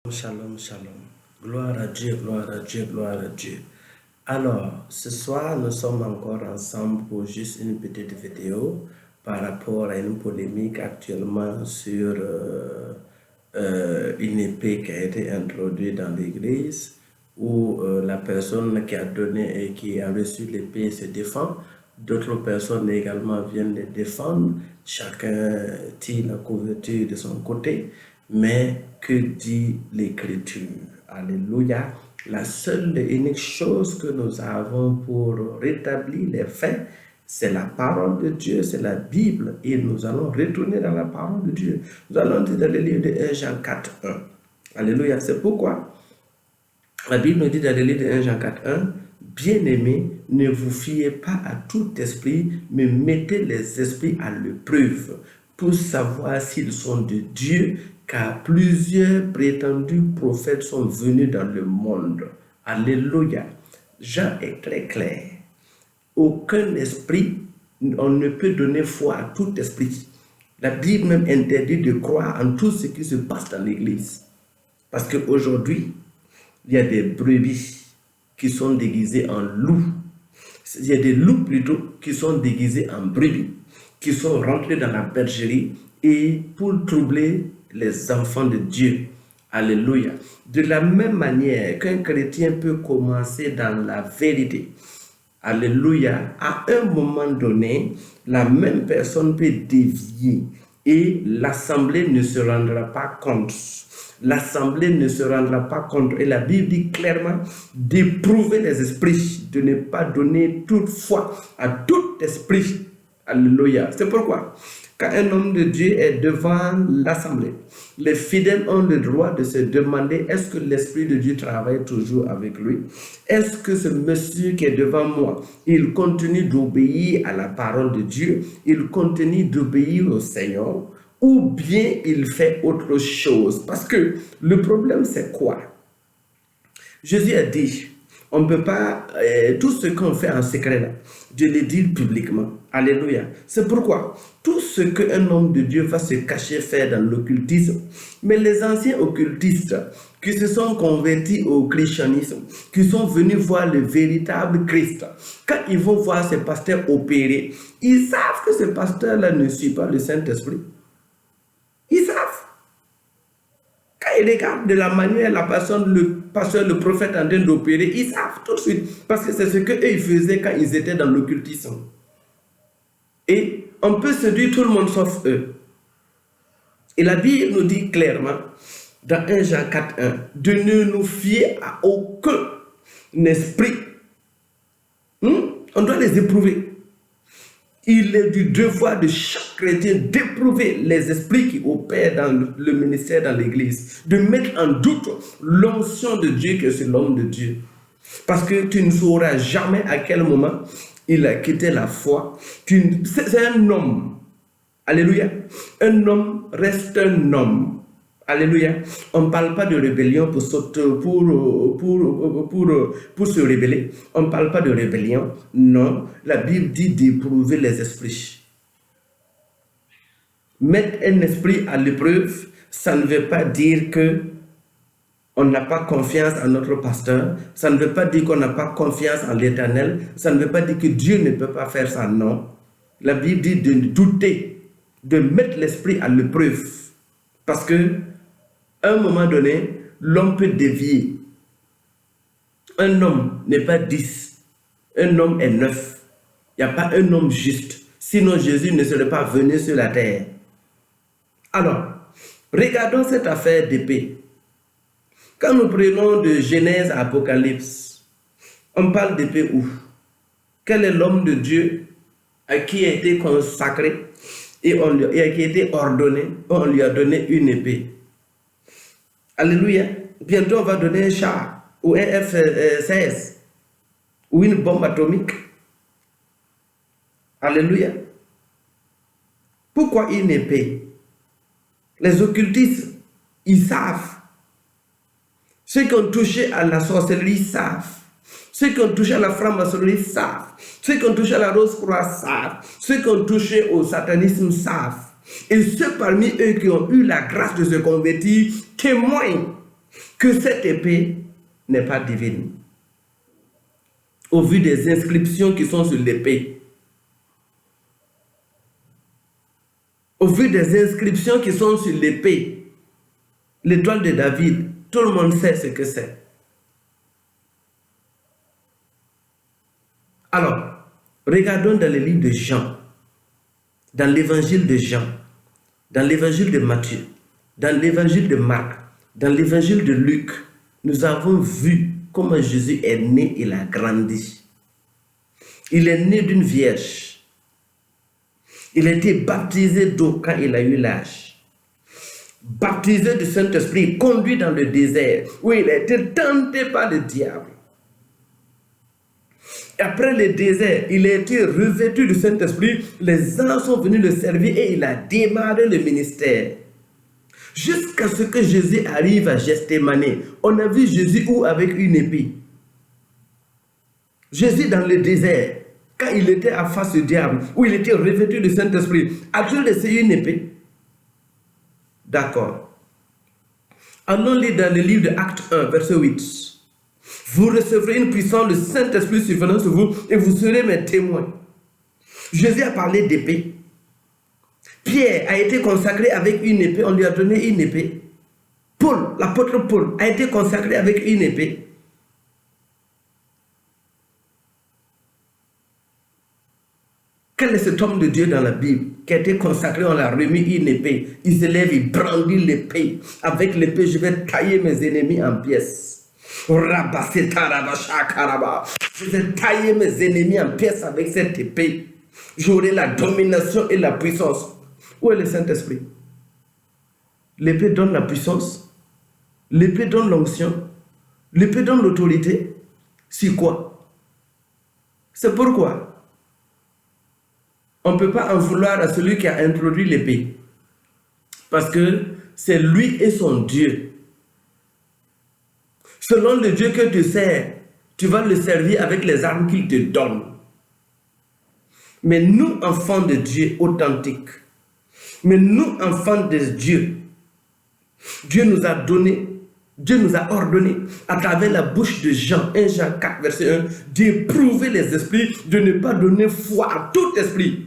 Shalom, shalom. Gloire à Dieu, gloire à Dieu, gloire à Dieu. Alors, ce soir, nous sommes encore ensemble pour juste une petite vidéo par rapport à une polémique actuellement sur une épée qui a été introduite dans l'église où la personne qui a donné et qui a reçu l'épée se défend. D'autres personnes également viennent les défendre. Chacun tire la couverture de son côté. Mais que dit l'Écriture? Alléluia. La seule et unique chose que nous avons pour rétablir les faits, c'est la parole de Dieu, c'est la Bible. Et nous allons retourner dans la parole de Dieu. Nous allons dire dans le livre de 1 Jean 4, 1. Alléluia. C'est pourquoi la Bible nous dit dans le livre de 1 Jean 4, 1, bien-aimés, ne vous fiez pas à tout esprit, mais mettez les esprits à l'épreuve pour savoir s'ils sont de Dieu, car plusieurs prétendus prophètes sont venus dans le monde. Alléluia. Jean est très clair. Aucun esprit, on ne peut donner foi à tout esprit. La Bible même interdit de croire en tout ce qui se passe dans l'église. Parce qu'aujourd'hui, il y a des brebis qui sont déguisés en loups. Il y a des loups plutôt qui sont déguisés en brebis, qui sont rentrés dans la bergerie et pour troubler les enfants de Dieu. Alléluia. De la même manière qu'un chrétien peut commencer dans la vérité. Alléluia. À un moment donné, la même personne peut dévier et l'assemblée ne se rendra pas compte. L'assemblée ne se rendra pas compte. Et la Bible dit clairement d'éprouver les esprits, de ne pas donner toute foi à tout esprit. Alléluia. C'est pourquoi, quand un homme de Dieu est devant l'assemblée, les fidèles ont le droit de se demander est-ce que l'Esprit de Dieu travaille toujours avec lui? Est-ce que ce monsieur qui est devant moi, il continue d'obéir à la parole de Dieu? Il continue d'obéir au Seigneur? Ou bien il fait autre chose? Parce que le problème, c'est quoi? Jésus a dit, on ne peut pas, tout ce qu'on fait en secret, là, de le dire publiquement. Alléluia. C'est pourquoi tout ce qu'un homme de Dieu va se cacher faire dans l'occultisme, mais les anciens occultistes qui se sont convertis au christianisme, qui sont venus voir le véritable Christ, quand ils vont voir ces pasteurs opérer, ils savent que ce pasteur-là ne suit pas le Saint-Esprit. Ils savent. Quand ils regardent de la manière la personne, le pasteur, le prophète en train d'opérer, ils savent tout de suite. Parce que c'est ce qu'eux ils faisaient quand ils étaient dans l'occultisme. Et on peut séduire tout le monde sauf eux. Et la Bible nous dit clairement, dans 1 Jean 4, 1, de ne nous fier à aucun esprit. On doit les éprouver. Il est du devoir de chaque chrétien d'éprouver les esprits qui opèrent dans le ministère dans l'église, de mettre en doute l'onction de Dieu que c'est l'homme de Dieu. Parce que tu ne sauras jamais à quel moment il a quitté la foi. C'est un homme. Alléluia. Un homme reste un homme. Alléluia. On ne parle pas de rébellion pour se rébeller. On ne parle pas de rébellion. Non. La Bible dit d'éprouver les esprits. Mettre un esprit à l'épreuve, ça ne veut pas dire que on n'a pas confiance en notre pasteur. Ça ne veut pas dire qu'on n'a pas confiance en l'Éternel. Ça ne veut pas dire que Dieu ne peut pas faire ça, non. La Bible dit de douter, de mettre l'esprit à l'épreuve. Parce que à un moment donné, l'homme peut dévier. Un homme n'est pas 10. Un homme est 9. Il n'y a pas un homme juste. Sinon, Jésus ne serait pas venu sur la terre. Alors, regardons cette affaire d'épée. Quand nous prenons de Genèse à Apocalypse, on parle d'épée où? Quel est l'homme de Dieu à qui a été consacré et qui a été ordonné, on lui a donné une épée? Alléluia. Bientôt on va donner un char ou un F-16 ou une bombe atomique. Alléluia. Pourquoi une épée? Les occultistes, ils savent. Ceux qui ont touché à la sorcellerie savent. Ceux qui ont touché à la franc-maçonnerie savent. Ceux qui ont touché à la rose-croix savent. Ceux qui ont touché au satanisme savent. Et ceux parmi eux qui ont eu la grâce de se convertir témoignent que cette épée n'est pas divine. Au vu des inscriptions qui sont sur l'épée. Au vu des inscriptions qui sont sur l'épée, l'étoile de David, tout le monde sait ce que c'est. Alors, regardons dans le livre de Jean, dans l'évangile de Jean, dans l'évangile de Matthieu, dans l'évangile de Marc, dans l'évangile de Luc, nous avons vu comment Jésus est né, il a grandi. Il est né d'une vierge. Il a été baptisé d'eau quand il a eu l'âge. Baptisé du Saint-Esprit, conduit dans le désert, où il a été tenté par le diable. Après le désert, il a été revêtu du Saint-Esprit, les anges sont venus le servir et il a démarré le ministère. Jusqu'à ce que Jésus arrive à Gethsémani. On a vu Jésus où avec une épée. Jésus dans le désert, quand il était à face du diable, où il était revêtu du Saint-Esprit, a-t-il essayé une épée? D'accord. Allons lire dans le livre de Actes 1, verset 8. Vous recevrez une puissance, le Saint-Esprit survenant sur vous, et vous serez mes témoins. Jésus a parlé d'épée. Pierre a été consacré avec une épée, on lui a donné une épée. Paul, l'apôtre Paul, a été consacré avec une épée. Quel est cet homme de Dieu dans la Bible qui a été consacré, on l'a remis une épée. Il se lève, il brandit l'épée. Avec l'épée, je vais tailler mes ennemis en pièces. Je vais tailler mes ennemis en pièces avec cette épée. J'aurai la domination et la puissance. Où est le Saint-Esprit? L'épée donne la puissance. L'épée donne l'onction. L'épée donne l'autorité. C'est quoi? C'est pourquoi on ne peut pas en vouloir à celui qui a introduit l'épée. Parce que c'est lui et son Dieu. Selon le Dieu que tu sers, tu vas le servir avec les armes qu'il te donne. Mais nous, enfants de Dieu authentiques, mais nous, enfants de Dieu, Dieu nous a donné, Dieu nous a ordonné, à travers la bouche de Jean, 1 Jean 4, verset 1, d'éprouver les esprits, de ne pas donner foi à tout esprit.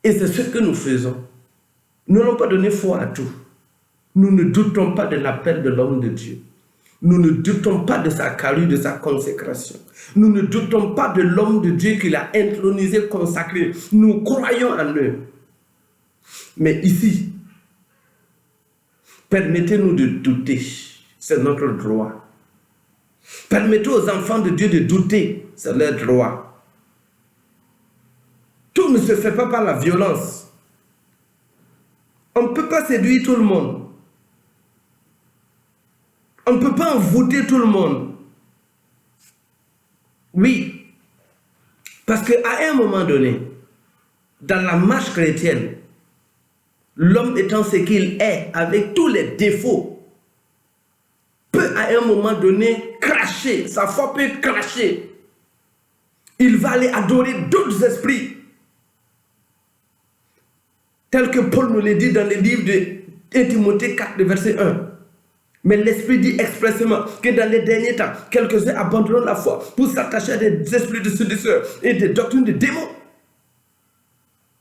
Et c'est ce que nous faisons. Nous n'allons pas donner foi à tout. Nous ne doutons pas de l'appel de l'homme de Dieu. Nous ne doutons pas de sa carrure, de sa consécration. Nous ne doutons pas de l'homme de Dieu qu'il a intronisé, consacré. Nous croyons en eux. Mais ici, permettez-nous de douter. C'est notre droit. Permettez aux enfants de Dieu de douter. C'est leur droit. Tout ne se fait pas par la violence. On ne peut pas séduire tout le monde. On ne peut pas envoûter tout le monde. Oui. Parce qu'à un moment donné, dans la marche chrétienne, l'homme étant ce qu'il est, avec tous les défauts, peut à un moment donné cracher. Sa foi peut cracher. Il va aller adorer d'autres esprits. Tel que Paul nous l'a dit dans le livre de 1 Timothée 4, verset 1. Mais l'Esprit dit expressément que dans les derniers temps, quelques-uns abandonneront la foi pour s'attacher à des esprits de séducteurs et des doctrines de démons.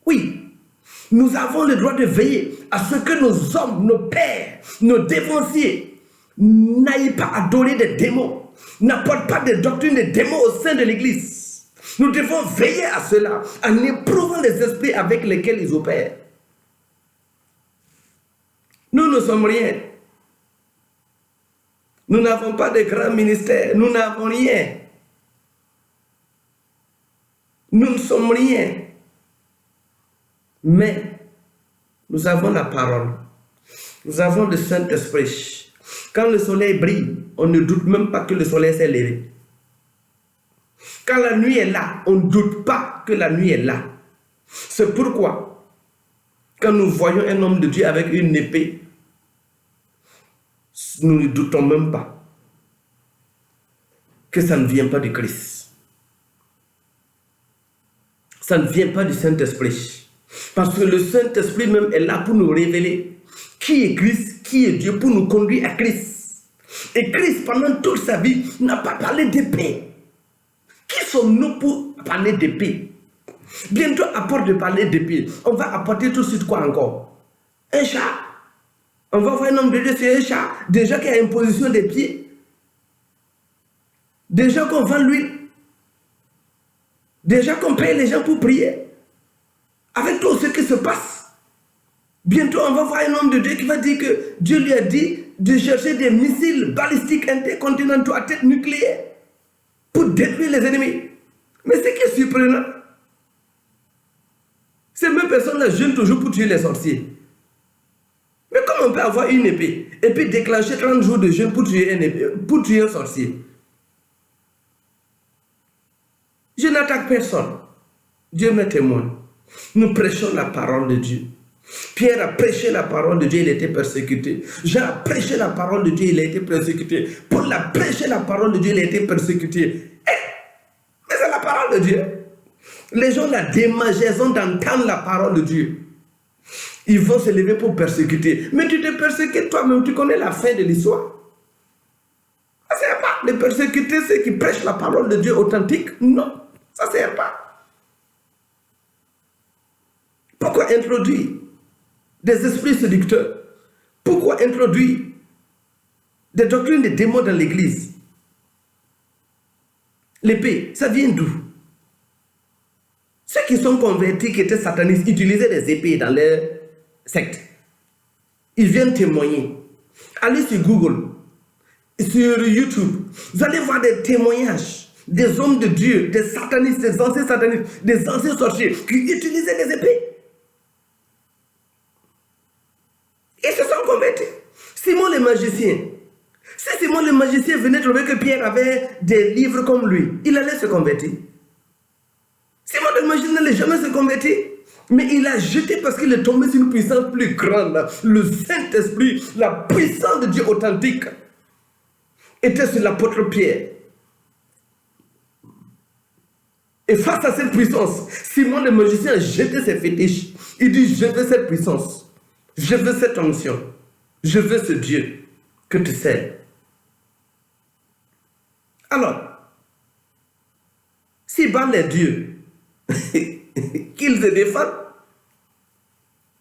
Oui, nous avons le droit de veiller à ce que nos hommes, nos pères, nos dévanciers n'aillent pas adorer des démons, n'apportent pas des doctrines de démons au sein de l'Église. Nous devons veiller à cela en éprouvant les esprits avec lesquels ils opèrent. Nous ne sommes rien. Nous n'avons pas de grand ministère. Nous n'avons rien. Nous ne sommes rien. Mais nous avons la parole. Nous avons le Saint-Esprit. Quand le soleil brille, on ne doute même pas que le soleil s'est levé. Quand la nuit est là, on ne doute pas que la nuit est là. C'est pourquoi, quand nous voyons un homme de Dieu avec une épée, nous ne doutons même pas que ça ne vient pas du Christ. Ça ne vient pas du Saint-Esprit. Parce que le Saint-Esprit même est là pour nous révéler qui est Christ, qui qui est Dieu pour nous conduire à Christ. Et Christ, pendant toute sa vie, n'a pas parlé d'épée. Qui sommes-nous pour parler d'épée? Bientôt, à part de parler d'épée, on va apporter tout de suite quoi encore? Un chat. On va voir un homme de Dieu sur un chat, déjà qui a une position des pieds. Déjà qu'on vend l'huile. Déjà qu'on paye les gens pour prier. Avec tout ce qui se passe. Bientôt, on va voir un homme de Dieu qui va dire que Dieu lui a dit de chercher des missiles balistiques intercontinentaux à tête nucléaire pour détruire les ennemis. Mais ce qui est surprenant, ces mêmes personnes-là jeûnent toujours pour tuer les sorciers. Mais comment on peut avoir une épée et puis déclencher 30 jours de jeûne pour tuer un sorcier? Je n'attaque personne. Dieu m'est témoin. Nous prêchons la parole de Dieu. Pierre a prêché la parole de Dieu, il était persécuté. Jean a prêché la parole de Dieu, il a été persécuté. Paul a prêché la parole de Dieu, il a été persécuté. Mais c'est la parole de Dieu. Les gens ont la démangeaison d'entendre la parole de Dieu. Ils vont se lever pour persécuter. Mais tu te persécutes toi-même, tu connais la fin de l'histoire. Ça ne sert pas de persécuter ceux qui prêchent la parole de Dieu authentique. Non, ça ne sert pas. Pourquoi introduire des esprits séducteurs? Pourquoi introduire des doctrines de démons dans l'église? L'épée, ça vient d'où? Ceux qui sont convertis, qui étaient satanistes, utilisaient des épées dans leur secte. Ils viennent témoigner. Allez sur Google, sur YouTube, vous allez voir des témoignages des hommes de Dieu, des satanistes, des anciens satanistes, des anciens sorciers qui utilisaient des épées. Ils se sont convertis. Simon le magicien. Si Simon le magicien venait trouver que Pierre avait des livres comme lui, il allait se convertir. Simon le magicien n'allait jamais se convertir. Mais il a jeté parce qu'il est tombé sur une puissance plus grande. Le Saint-Esprit, la puissance de Dieu authentique, était sur l'apôtre Pierre. Et face à cette puissance, Simon le magicien a jeté ses fétiches. Il dit, je veux cette puissance. Je veux cette onction. Je veux ce Dieu que tu sers. Alors, s'ils battent les dieux, qu'ils se défendent.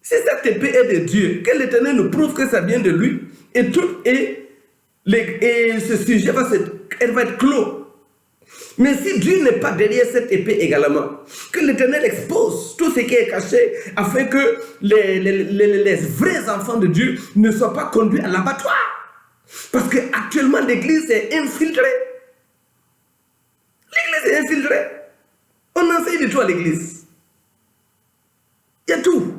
Si cette épée est de Dieu, que l'Éternel nous prouve que ça vient de lui, et ce sujet va être clos. Mais si Dieu n'est pas derrière cette épée également, que l'Éternel expose tout ce qui est caché, afin que les vrais enfants de Dieu ne soient pas conduits à l'abattoir. Parce qu'actuellement, l'Église est infiltrée. L'Église est infiltrée. On enseigne de tout à l'Église. Il y a tout.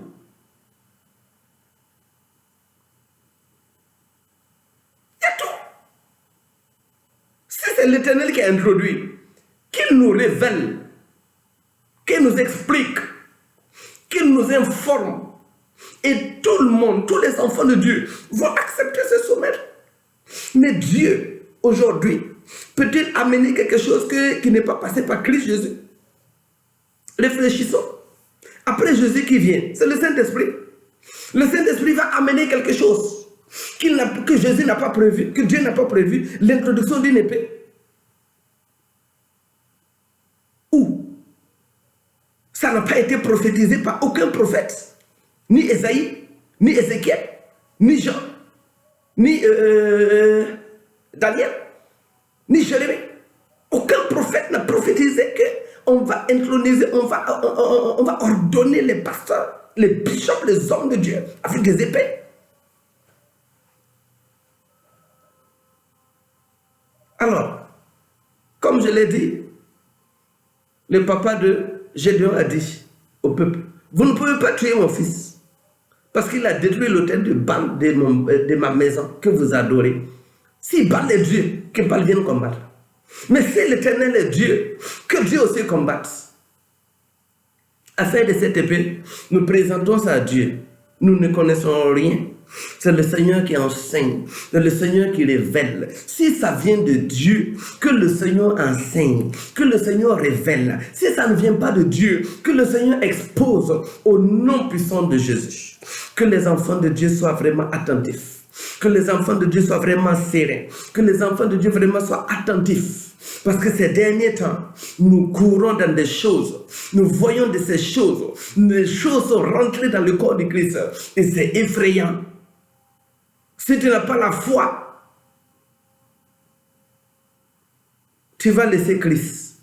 Il y a tout. Si c'est l'Éternel qui a introduit, qu'il nous révèle, qu'il nous explique, qu'il nous informe, et tout le monde, tous les enfants de Dieu vont accepter ce sommet. Mais Dieu, aujourd'hui, peut-il amener quelque chose qui n'est pas passé par Christ Jésus? Réfléchissons. Après Jésus qui vient, c'est le Saint-Esprit. Le Saint-Esprit va amener quelque chose que Jésus n'a pas prévu, que Dieu n'a pas prévu, l'introduction d'une épée. Où ça n'a pas été prophétisé par aucun prophète, ni Ésaïe, ni Ézéchiel, ni Jean, ni Daniel, ni Jérémie. Aucun prophète n'a prophétisé qu'on va introniser, on va ordonner les pasteurs, les bishops, les hommes de Dieu avec des épées. Alors, comme je l'ai dit, le papa de Gédéon a dit au peuple, vous ne pouvez pas tuer mon fils, parce qu'il a détruit l'autel de Baal de ma maison que vous adorez. Si Baal est Dieu, que Baal vienne combattre. Mais si l'Éternel est Dieu, que Dieu aussi combatte. Afin de cette épée, nous présentons ça à Dieu. Nous ne connaissons rien. C'est le Seigneur qui enseigne, c'est le Seigneur qui révèle. Si ça vient de Dieu, que le Seigneur enseigne, que le Seigneur révèle. Si ça ne vient pas de Dieu, que le Seigneur expose au nom puissant de Jésus. Que les enfants de Dieu soient vraiment attentifs. Que les enfants de Dieu soient vraiment sereins. Que les enfants de Dieu vraiment soient attentifs. Parce que ces derniers temps, nous courons dans des choses. Nous voyons de ces choses. Les choses sont rentrées dans le corps de Christ. Et c'est effrayant. Si tu n'as pas la foi, tu vas laisser Christ.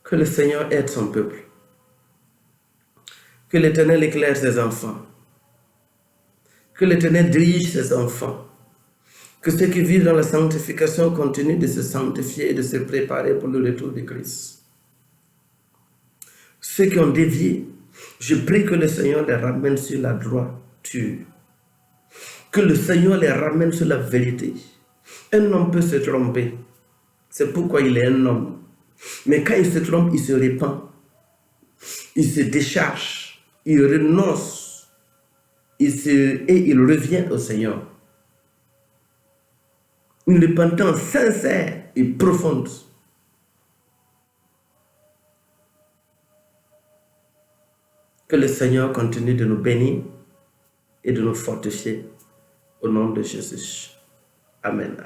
Que le Seigneur aide son peuple. Que l'Éternel éclaire ses enfants. Que l'Éternel dirige ses enfants. Que ceux qui vivent dans la sanctification continuent de se sanctifier et de se préparer pour le retour de Christ. Ceux qui ont dévié, je prie que le Seigneur les ramène sur la droiture. Que le Seigneur les ramène sur la vérité. Un homme peut se tromper. C'est pourquoi il est un homme. Mais quand il se trompe, il se répand. Il se décharge. Il renonce. Et il revient au Seigneur. Une repentance sincère et profonde. Que le Seigneur continue de nous bénir et de nous fortifier au nom de Jésus. Amen.